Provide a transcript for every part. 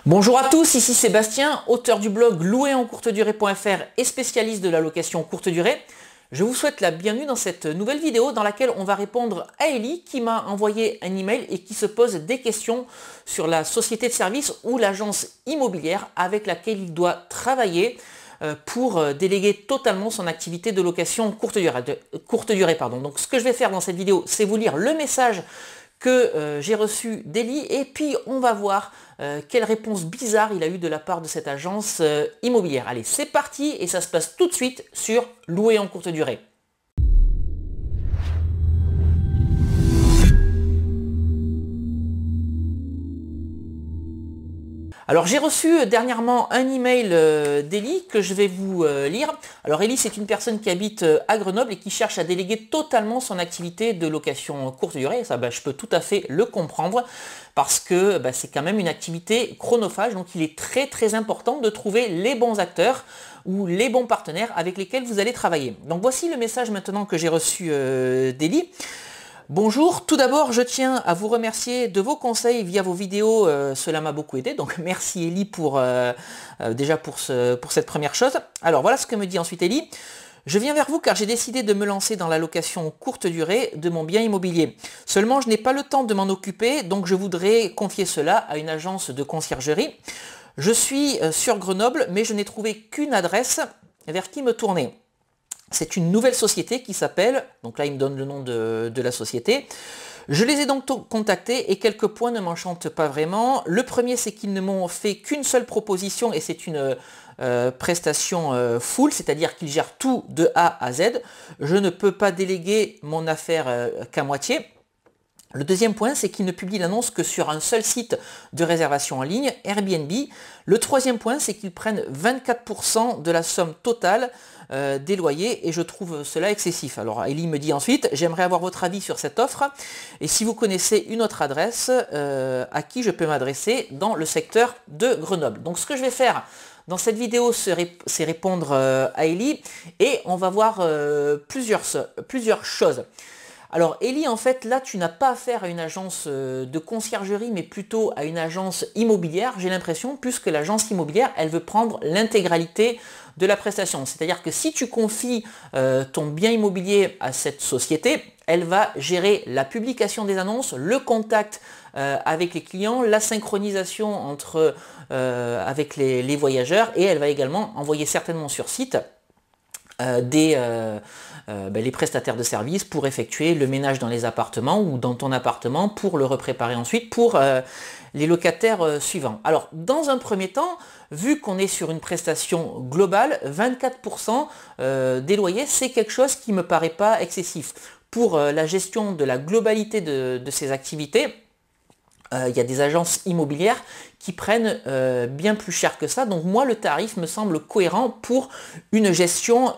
Bonjour à tous, ici Sébastien, auteur du blog louerencourtedurée.fr et spécialiste de la location courte durée. Je vous souhaite la bienvenue dans cette nouvelle vidéo dans laquelle on va répondre à Ellie qui m'a envoyé un email et qui se pose des questions sur la société de service ou l'agence immobilière avec laquelle il doit travailler pour déléguer totalement son activité de location courte durée. Donc ce que je vais faire dans cette vidéo, c'est vous lire le message que j'ai reçu d'Ellie et puis on va voir quelle réponse bizarre il a eu de la part de cette agence immobilière. Allez, c'est parti et ça se passe tout de suite sur Louer en courte durée. Alors j'ai reçu dernièrement un email d'Ellie que je vais vous lire. Alors Ellie, c'est une personne qui habite à Grenoble et qui cherche à déléguer totalement son activité de location courte durée. Ça, je peux tout à fait le comprendre parce que c'est quand même une activité chronophage. Donc il est très important de trouver les bons acteurs ou les bons partenaires avec lesquels vous allez travailler. Donc voici le message maintenant que j'ai reçu d'Ellie. Bonjour, tout d'abord je tiens à vous remercier de vos conseils via vos vidéos, cela m'a beaucoup aidé, donc merci Ellie pour cette première chose. Alors voilà ce que me dit ensuite Ellie. Je viens vers vous car j'ai décidé de me lancer dans la location courte durée de mon bien immobilier. Seulement je n'ai pas le temps de m'en occuper, donc je voudrais confier cela à une agence de conciergerie. Je suis sur Grenoble, mais je n'ai trouvé qu'une adresse vers qui me tourner. C'est une nouvelle société qui s'appelle, donc là il me donne le nom de la société. Je les ai donc contactés et quelques points ne m'enchantent pas vraiment. Le premier, c'est qu'ils ne m'ont fait qu'une seule proposition et c'est une prestation full, c'est-à-dire qu'ils gèrent tout de A à Z. Je ne peux pas déléguer mon affaire qu'à moitié. Le deuxième point, c'est qu'ils ne publient l'annonce que sur un seul site de réservation en ligne, Airbnb. Le troisième point, c'est qu'ils prennent 24% de la somme totale des loyers et je trouve cela excessif. Alors Ellie me dit ensuite, j'aimerais avoir votre avis sur cette offre et si vous connaissez une autre adresse à qui je peux m'adresser dans le secteur de Grenoble. Donc ce que je vais faire dans cette vidéo, c'est répondre à Ellie et on va voir plusieurs choses. Alors Ellie, en fait, là, tu n'as pas affaire à une agence de conciergerie, mais plutôt à une agence immobilière, j'ai l'impression, puisque l'agence immobilière, elle veut prendre l'intégralité de la prestation. C'est-à-dire que si tu confies ton bien immobilier à cette société, elle va gérer la publication des annonces, le contact avec les clients, la synchronisation avec les voyageurs, et elle va également envoyer certainement sur site les prestataires de services pour effectuer le ménage dans les appartements ou dans ton appartement pour le repréparer ensuite pour les locataires suivants. Alors dans un premier temps, vu qu'on est sur une prestation globale, 24% des loyers, c'est quelque chose qui ne me paraît pas excessif. Pour la gestion de la globalité de ces activités, il y a des agences immobilières qui prennent bien plus cher que ça. Donc moi, le tarif me semble cohérent pour une gestion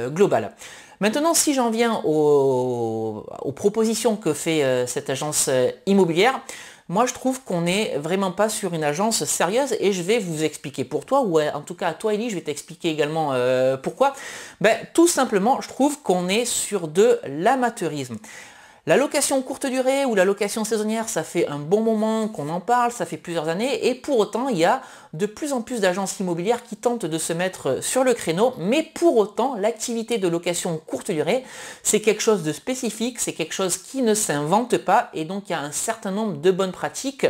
globale. Maintenant, si j'en viens aux propositions que fait cette agence immobilière, moi je trouve qu'on n'est vraiment pas sur une agence sérieuse et je vais vous expliquer pour toi, ou en tout cas à toi Ellie, je vais t'expliquer également pourquoi. Tout simplement, je trouve qu'on est sur de l'amateurisme. La location courte durée ou la location saisonnière, ça fait un bon moment qu'on en parle, ça fait plusieurs années, et pour autant, il y a de plus en plus d'agences immobilières qui tentent de se mettre sur le créneau, mais pour autant, l'activité de location courte durée, c'est quelque chose de spécifique, c'est quelque chose qui ne s'invente pas, et donc il y a un certain nombre de bonnes pratiques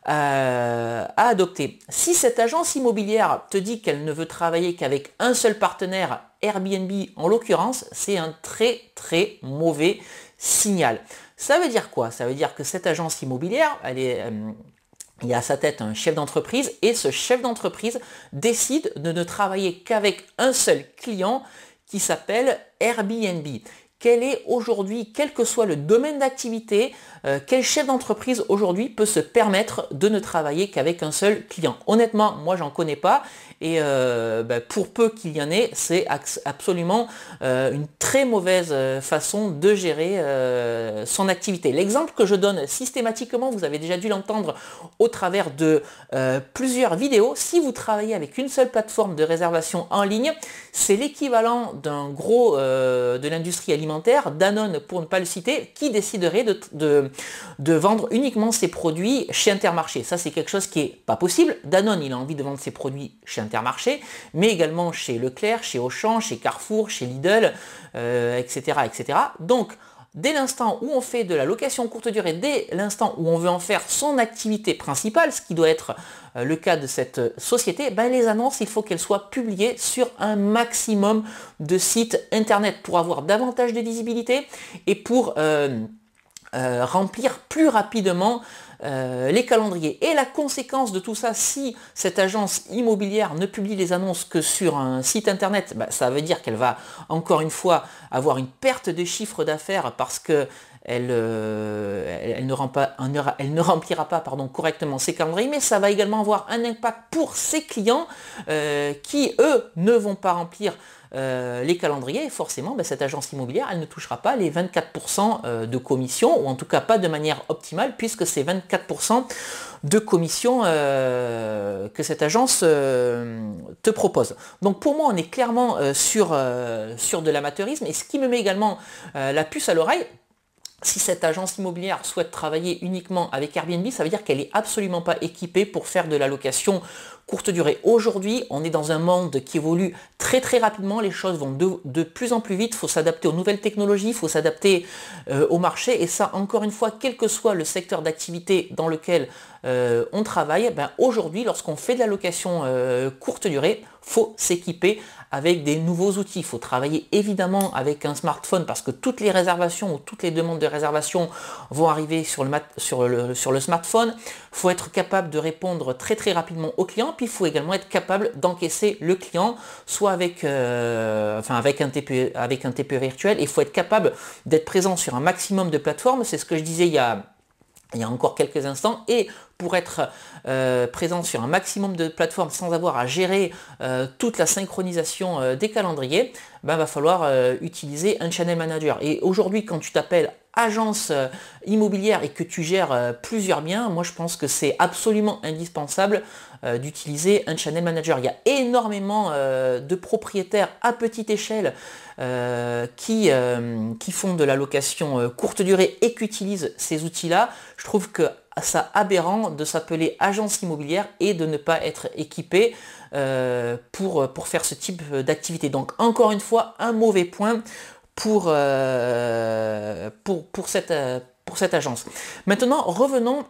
à adopter. Si cette agence immobilière te dit qu'elle ne veut travailler qu'avec un seul partenaire, Airbnb en l'occurrence, c'est un très mauvais signal. Ça veut dire quoi? Ça veut dire que cette agence immobilière, il y a à sa tête un chef d'entreprise et ce chef d'entreprise décide de ne travailler qu'avec un seul client qui s'appelle Airbnb. Quel est aujourd'hui, quel que soit le domaine d'activité, quel chef d'entreprise aujourd'hui peut se permettre de ne travailler qu'avec un seul client? Honnêtement, moi j'en connais pas et pour peu qu'il y en ait, c'est absolument une très mauvaise façon de gérer son activité. L'exemple que je donne systématiquement, vous avez déjà dû l'entendre au travers de plusieurs vidéos, si vous travaillez avec une seule plateforme de réservation en ligne, c'est l'équivalent d'un gros de l'industrie alimentaire alimentaire, Danone pour ne pas le citer, qui déciderait de vendre uniquement ses produits chez Intermarché. Ça, c'est quelque chose qui n'est pas possible. Danone, il a envie de vendre ses produits chez Intermarché, mais également chez Leclerc, chez Auchan, chez Carrefour, chez Lidl, etc., etc. Donc, dès l'instant où on fait de la location courte durée, dès l'instant où on veut en faire son activité principale, ce qui doit être le cas de cette société, ben les annonces, il faut qu'elles soient publiées sur un maximum de sites internet pour avoir davantage de visibilité et pour remplir plus rapidement les calendriers. Et la conséquence de tout ça, si cette agence immobilière ne publie les annonces que sur un site internet, bah, ça veut dire qu'elle va encore une fois avoir une perte de chiffre d'affaires parce que elle ne remplira pas correctement ses calendriers, mais ça va également avoir un impact pour ses clients qui, eux, ne vont pas remplir les calendriers, et forcément cette agence immobilière elle ne touchera pas les 24% de commission, ou en tout cas pas de manière optimale, puisque c'est 24% de commission que cette agence te propose. Donc pour moi on est clairement sur de l'amateurisme, et ce qui me met également la puce à l'oreille, si cette agence immobilière souhaite travailler uniquement avec Airbnb, ça veut dire qu'elle n'est absolument pas équipée pour faire de la location courte durée. Aujourd'hui, on est dans un monde qui évolue très très rapidement, les choses vont de plus en plus vite, il faut s'adapter aux nouvelles technologies, il faut s'adapter au marché, et ça, encore une fois, quel que soit le secteur d'activité dans lequel on travaille, aujourd'hui, lorsqu'on fait de la location courte durée, il faut s'équiper avec des nouveaux outils. Il faut travailler évidemment avec un smartphone parce que toutes les réservations ou toutes les demandes de réservation vont arriver sur le smartphone. Il faut être capable de répondre très très rapidement aux clients, puis il faut également être capable d'encaisser le client, soit avec un TPE virtuel. Il faut être capable d'être présent sur un maximum de plateformes. C'est ce que je disais il y a encore quelques instants, et pour être présent sur un maximum de plateformes sans avoir à gérer toute la synchronisation des calendriers, va falloir utiliser un channel manager. Et aujourd'hui, quand tu t'appelles agence immobilière et que tu gères plusieurs biens, moi je pense que c'est absolument indispensable d'utiliser un channel manager. Il y a énormément de propriétaires à petite échelle qui font de la location courte durée et qui utilisent ces outils-là. Je trouve que ça aberrant de s'appeler agence immobilière et de ne pas être équipé pour faire ce type d'activité. Donc encore une fois, un mauvais point pour cette agence. Maintenant, revenons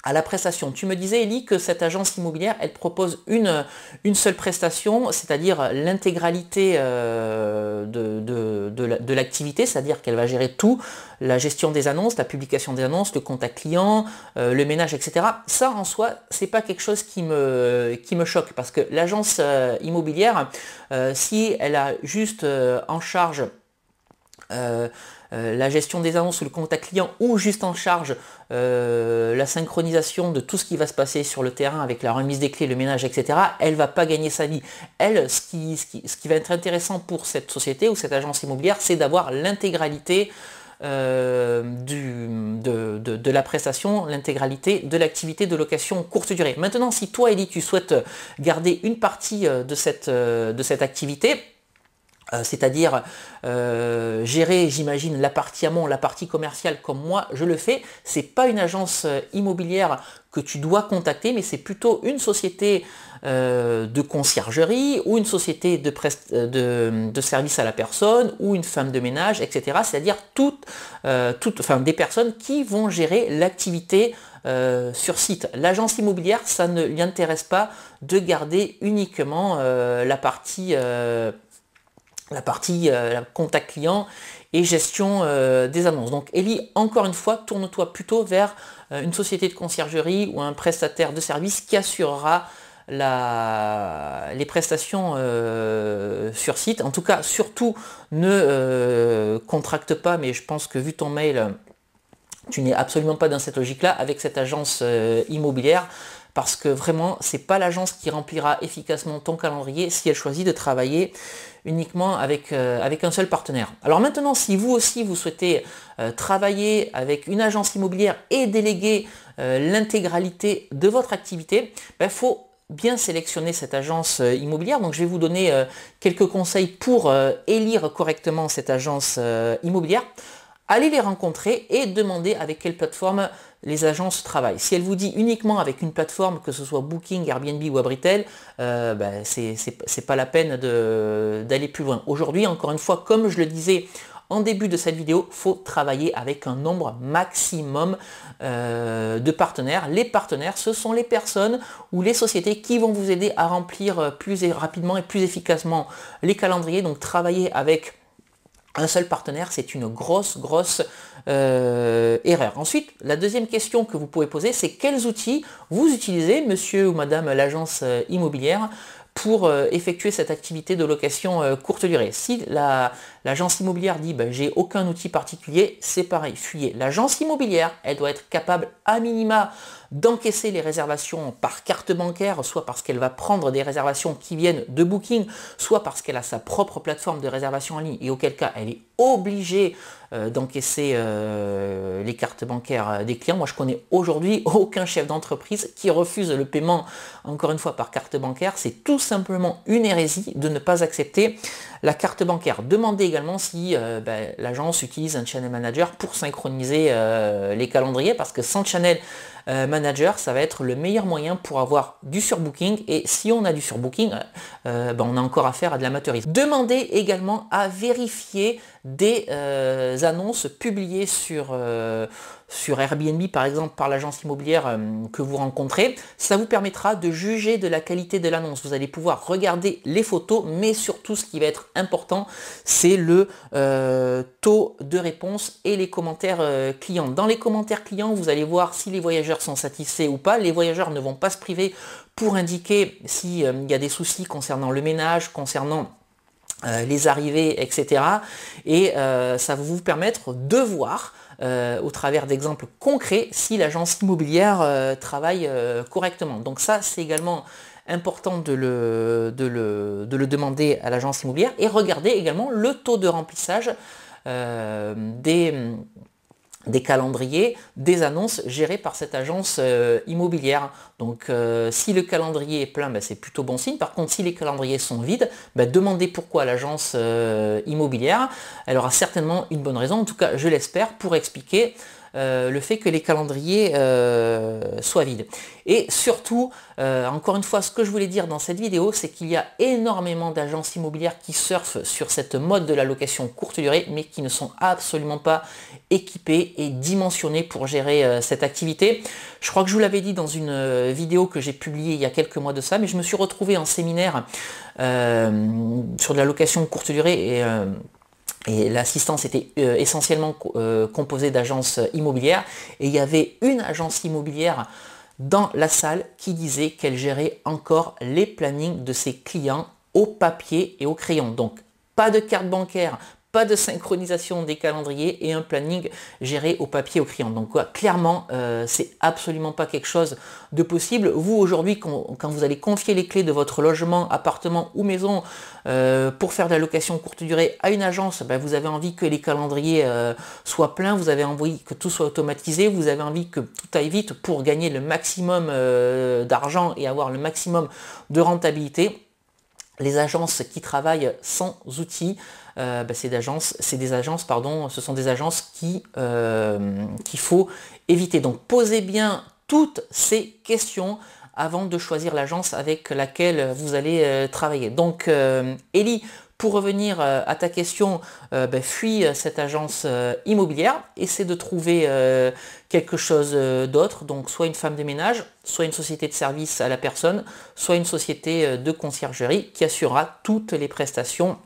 à la prestation. Tu me disais, Elie, que cette agence immobilière, elle propose une seule prestation, c'est-à-dire l'intégralité de l'activité, c'est-à-dire qu'elle va gérer tout, la gestion des annonces, la publication des annonces, le contact client, le ménage, etc. Ça, en soi, c'est pas quelque chose qui me choque, parce que l'agence immobilière, si elle a juste en charge la gestion des annonces ou le contact client, ou juste en charge la synchronisation de tout ce qui va se passer sur le terrain avec la remise des clés, le ménage, etc., elle va pas gagner sa vie. Elle, ce qui va être intéressant pour cette société ou cette agence immobilière, c'est d'avoir l'intégralité de la prestation, l'intégralité de l'activité de location courte durée. Maintenant, si toi, Elie, tu souhaites garder une partie de cette activité, c'est-à-dire gérer, j'imagine, la partie amont, la partie commerciale comme moi je le fais, c'est pas une agence immobilière que tu dois contacter, mais c'est plutôt une société de conciergerie ou une société de service à la personne ou une femme de ménage, etc. C'est-à-dire des personnes qui vont gérer l'activité sur site. L'agence immobilière, ça ne lui intéresse pas de garder uniquement la partie contact client et gestion des annonces. Donc Elie, encore une fois, tourne-toi plutôt vers une société de conciergerie ou un prestataire de service qui assurera les prestations sur site. En tout cas, surtout ne contracte pas, mais je pense que vu ton mail, tu n'es absolument pas dans cette logique-là avec cette agence immobilière, parce que vraiment, c'est pas l'agence qui remplira efficacement ton calendrier si elle choisit de travailler uniquement avec un seul partenaire. Alors maintenant, si vous aussi vous souhaitez travailler avec une agence immobilière et déléguer l'intégralité de votre activité, il faut bien sélectionner cette agence immobilière. Donc je vais vous donner quelques conseils pour élire correctement cette agence immobilière. Allez les rencontrer et demandez avec quelle plateforme les agences travaillent. Si elle vous dit uniquement avec une plateforme, que ce soit Booking, Airbnb ou Abritel, c'est pas la peine d'aller plus loin. Aujourd'hui, encore une fois, comme je le disais en début de cette vidéo, il faut travailler avec un nombre maximum de partenaires. Les partenaires, ce sont les personnes ou les sociétés qui vont vous aider à remplir plus rapidement et plus efficacement les calendriers. Donc travailler avec un seul partenaire, c'est une grosse erreur. Ensuite, la deuxième question que vous pouvez poser, c'est quels outils vous utilisez, monsieur ou madame l'agence immobilière, pour effectuer cette activité de location courte durée. Si l'agence immobilière dit j'ai aucun outil particulier, c'est pareil, fuyez. L'agence immobilière, elle doit être capable à minima d'encaisser les réservations par carte bancaire, soit parce qu'elle va prendre des réservations qui viennent de Booking, soit parce qu'elle a sa propre plateforme de réservation en ligne et auquel cas elle est obligée d'encaisser les cartes bancaires des clients. Moi je connais aujourd'hui aucun chef d'entreprise qui refuse le paiement, encore une fois, par carte bancaire. C'est tout simplement une hérésie de ne pas accepter la carte bancaire. Demandez également si l'agence utilise un channel manager pour synchroniser les calendriers, parce que sans channel manager, ça va être le meilleur moyen pour avoir du surbooking, et si on a du surbooking, on a encore affaire à de l'amateurisme. Demandez également à vérifier des annonces publiées sur Airbnb par exemple par l'agence immobilière que vous rencontrez. Ça vous permettra de juger de la qualité de l'annonce. Vous allez pouvoir regarder les photos, mais surtout ce qui va être important, c'est le taux de réponse et les commentaires clients. Dans les commentaires clients, vous allez voir si les voyageurs sont satisfaits ou pas. Les voyageurs ne vont pas se priver pour indiquer s'il y a des soucis concernant le ménage, concernant les arrivées, etc. Et ça va vous permettre de voir au travers d'exemples concrets si l'agence immobilière travaille correctement. Donc ça, c'est également important de le demander à l'agence immobilière, et regardez également le taux de remplissage des calendriers, des annonces gérées par cette agence immobilière. Donc si le calendrier est plein, c'est plutôt bon signe. Par contre, si les calendriers sont vides, demandez pourquoi à l'agence immobilière. Elle aura certainement une bonne raison, en tout cas je l'espère, pour expliquer le fait que les calendriers soient vides. Et surtout, encore une fois, ce que je voulais dire dans cette vidéo, c'est qu'il y a énormément d'agences immobilières qui surfent sur cette mode de la location courte durée, mais qui ne sont absolument pas équipées et dimensionnées pour gérer cette activité. Je crois que je vous l'avais dit dans une vidéo que j'ai publiée il y a quelques mois de ça, mais je me suis retrouvé en séminaire sur de la location courte durée, et l'assistance était essentiellement composée d'agences immobilières, et il y avait une agence immobilière dans la salle qui disait qu'elle gérait encore les plannings de ses clients au papier et au crayon. Donc pas de carte bancaire, pas de synchronisation des calendriers et un planning géré au papier au crayon. Donc clairement, c'est absolument pas quelque chose de possible. Vous aujourd'hui, quand vous allez confier les clés de votre logement, appartement ou maison pour faire de la location courte durée à une agence, vous avez envie que les calendriers soient pleins, vous avez envie que tout soit automatisé, vous avez envie que tout aille vite pour gagner le maximum d'argent et avoir le maximum de rentabilité. Les agences qui travaillent sans outils, ce sont des agences qu'il faut éviter. Donc posez bien toutes ces questions avant de choisir l'agence avec laquelle vous allez travailler. Donc Ellie, pour revenir à ta question, fuis cette agence immobilière, essaie de trouver quelque chose d'autre, donc soit une femme de ménage, soit une société de service à la personne, soit une société de conciergerie qui assurera toutes les prestations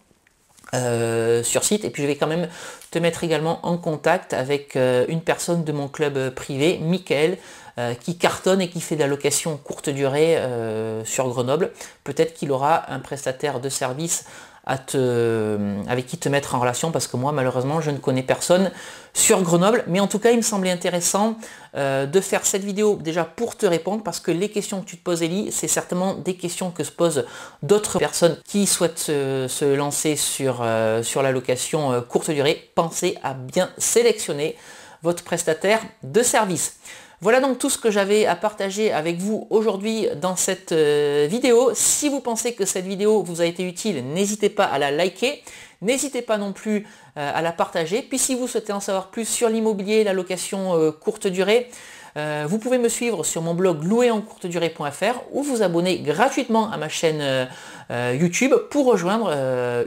sur site. Et puis je vais quand même te mettre également en contact avec une personne de mon club privé, Michael, qui cartonne et qui fait de la location courte durée sur Grenoble. Peut-être qu'il aura un prestataire de service avec qui te mettre en relation, parce que moi malheureusement je ne connais personne sur Grenoble. Mais en tout cas il me semblait intéressant de faire cette vidéo déjà pour te répondre, parce que les questions que tu te poses, Ellie, c'est certainement des questions que se posent d'autres personnes qui souhaitent se lancer sur la location courte durée. Pensez à bien sélectionner votre prestataire de service. Voilà donc tout ce que j'avais à partager avec vous aujourd'hui dans cette vidéo. Si vous pensez que cette vidéo vous a été utile, n'hésitez pas à la liker. N'hésitez pas non plus à la partager. Puis si vous souhaitez en savoir plus sur l'immobilier, la location courte durée, vous pouvez me suivre sur mon blog louerencourtedurée.fr ou vous abonner gratuitement à ma chaîne YouTube pour rejoindre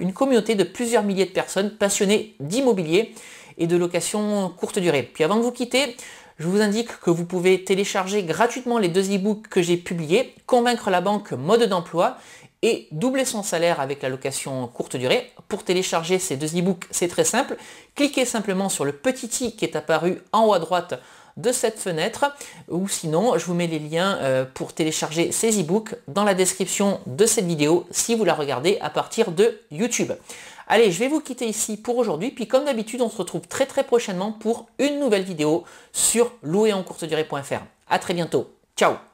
une communauté de plusieurs milliers de personnes passionnées d'immobilier et de location courte durée. Puis avant de vous quitter, je vous indique que vous pouvez télécharger gratuitement les 2 e-books que j'ai publiés, Convaincre la banque, mode d'emploi et doubler son salaire avec la location courte durée. Pour télécharger ces 2 e-books, c'est très simple. Cliquez simplement sur le petit i qui est apparu en haut à droite de cette fenêtre, ou sinon je vous mets les liens pour télécharger ces e-books dans la description de cette vidéo si vous la regardez à partir de YouTube. Allez, je vais vous quitter ici pour aujourd'hui, puis comme d'habitude on se retrouve très prochainement pour une nouvelle vidéo sur louerencourtedurée.fr. A très bientôt, ciao.